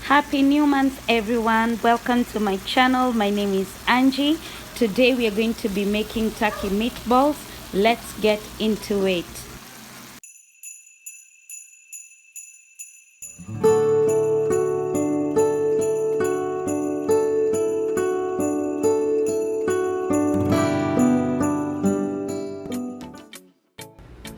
Happy new month everyone, welcome to my channel. My name is Angie. Today we are going to be making turkey meatballs. Let's get into it.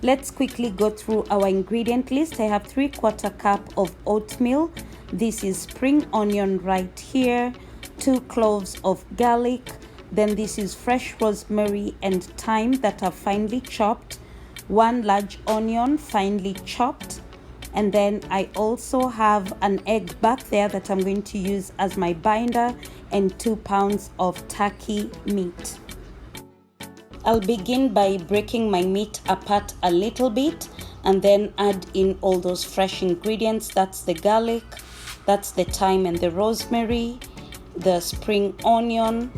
Let's quickly go through our ingredient list. I have 3/4 cup of oatmeal. This is spring onion right here, 2 cloves of garlic, then this is fresh rosemary and thyme that are finely chopped, 1 large onion finely chopped, and then I also have an egg back there that I'm going to use as my binder, and 2 pounds of turkey meat. I'll begin by breaking my meat apart a little bit and then add in all those fresh ingredients. That's the garlic, that's the thyme and the rosemary, the spring onion,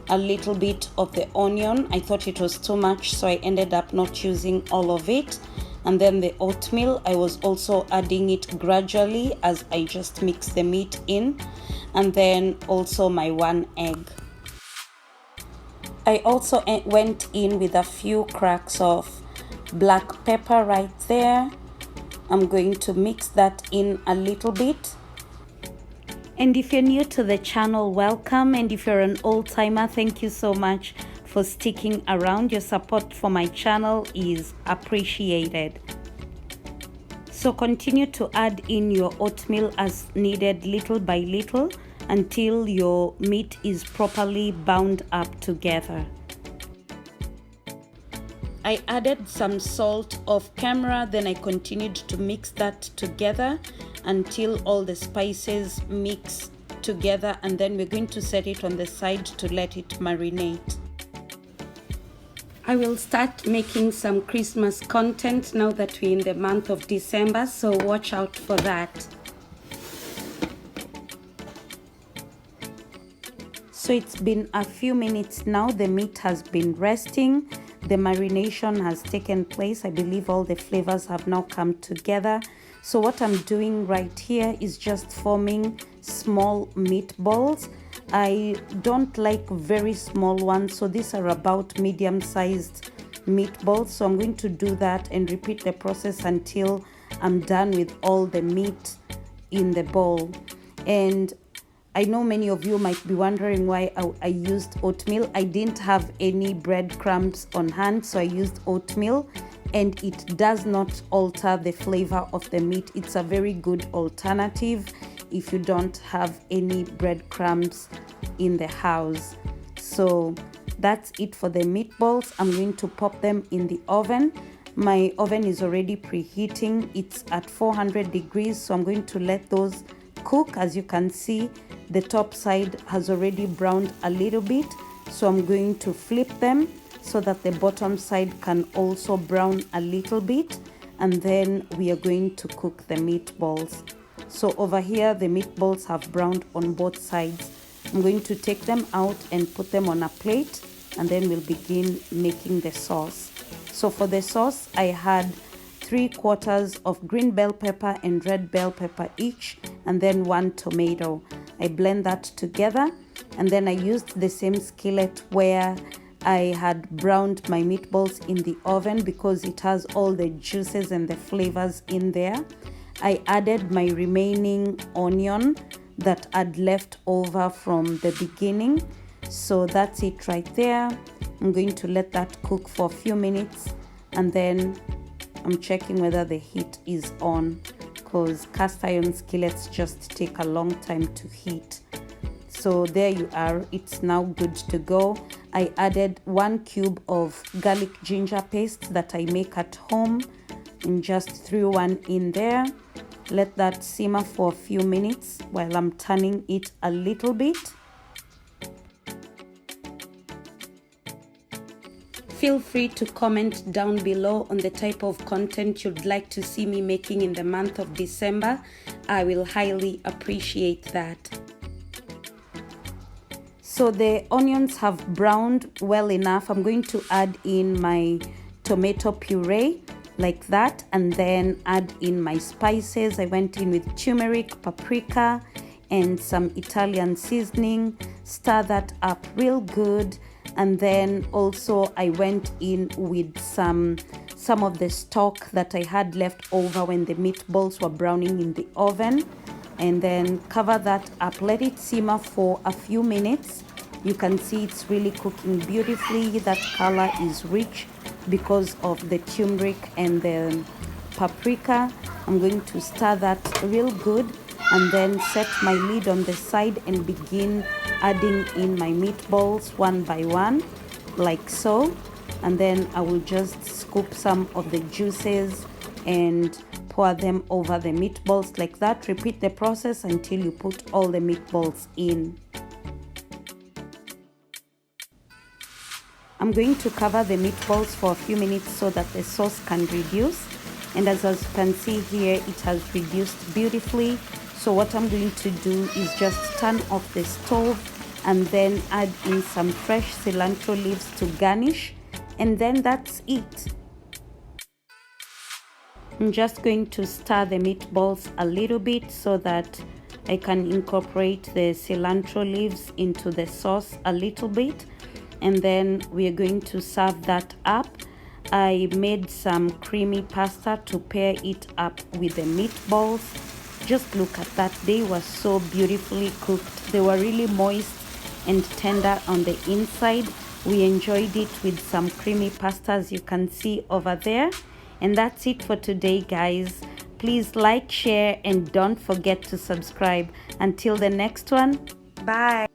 a little bit of the onion. I thought it was too much, so I ended up not using all of it. And then the oatmeal, I was also adding it gradually as I just mix the meat in. And then also my 1 egg. I also went in with a few cracks of black pepper right there. I'm going to mix that in a little bit. And if you're new to the channel, welcome. And if you're an old-timer, thank you so much for sticking around. Your support for my channel is appreciated. So continue to add in your oatmeal as needed, little by little, until your meat is properly bound up together. I added some salt off camera, then I continued to mix that together until all the spices mix together, and then we're going to set it on the side to let it marinate. I will start making some Christmas content now that we're in the month of December, so watch out for that. So it's been a few minutes now, the meat has been resting, the marination has taken place. I believe all the flavors have now come together. So what I'm doing right here is just forming small meatballs. I don't like very small ones, so these are about medium-sized meatballs. So I'm going to do that and repeat the process until I'm done with all the meat in the bowl. And I know many of you might be wondering why I used oatmeal. I didn't have any breadcrumbs on hand, so I used oatmeal, and it does not alter the flavor of the meat. It's a very good alternative if you don't have any breadcrumbs in the house. So that's it for the meatballs. I'm going to pop them in the oven. My oven is already preheating. It's at 400 degrees, so I'm going to let those cook. As you can see, the top side has already browned a little bit, so I'm going to flip them so that the bottom side can also brown a little bit, and then we are going to cook the meatballs. So over here the meatballs have browned on both sides. I'm going to take them out and put them on a plate, and then we'll begin making the sauce. So for the sauce, I had 3/4 of green bell pepper and red bell pepper each, and then 1 tomato. I blend that together, and then I used the same skillet where I had browned my meatballs in the oven because it has all the juices and the flavors in there. I added my remaining onion that I'd left over from the beginning. So that's it right there. I'm going to let that cook for a few minutes, and then I'm checking whether the heat is on, because cast iron skillets just take a long time to heat. So there you are, it's now good to go. I added 1 cube of garlic ginger paste that I make at home and just threw 1 in there. Let that simmer for a few minutes while I'm turning it a little bit. Feel free to comment down below on the type of content you'd like to see me making in the month of December. I will highly appreciate that. So the onions have browned well enough. I'm going to add in my tomato puree like that, and then add in my spices. I went in with turmeric, paprika, and some Italian seasoning. Stir that up real good. And then also I went in with some of the stock that I had left over when the meatballs were browning in the oven. And then cover that up, let it simmer for a few minutes. You can see it's really cooking beautifully. That color is rich because of the turmeric and the paprika. I'm going to stir that real good and then set my lid on the side and begin adding in my meatballs one by one, like so. And then I will just scoop some of the juices and pour them over the meatballs like that. Repeat the process until you put all the meatballs in. I'm going to cover the meatballs for a few minutes so that the sauce can reduce. And as you can see here, it has reduced beautifully. So what I'm going to do is just turn off the stove and then add in some fresh cilantro leaves to garnish. And then that's it. I'm just going to stir the meatballs a little bit so that I can incorporate the cilantro leaves into the sauce a little bit. And then we are going to serve that up. I made some creamy pasta to pair it up with the meatballs. Just look at that. They were so beautifully cooked. They were really moist and tender on the inside. We enjoyed it with some creamy pasta, as you can see over there. And that's it for today, guys. Please like, share, and don't forget to subscribe. Until the next one, bye.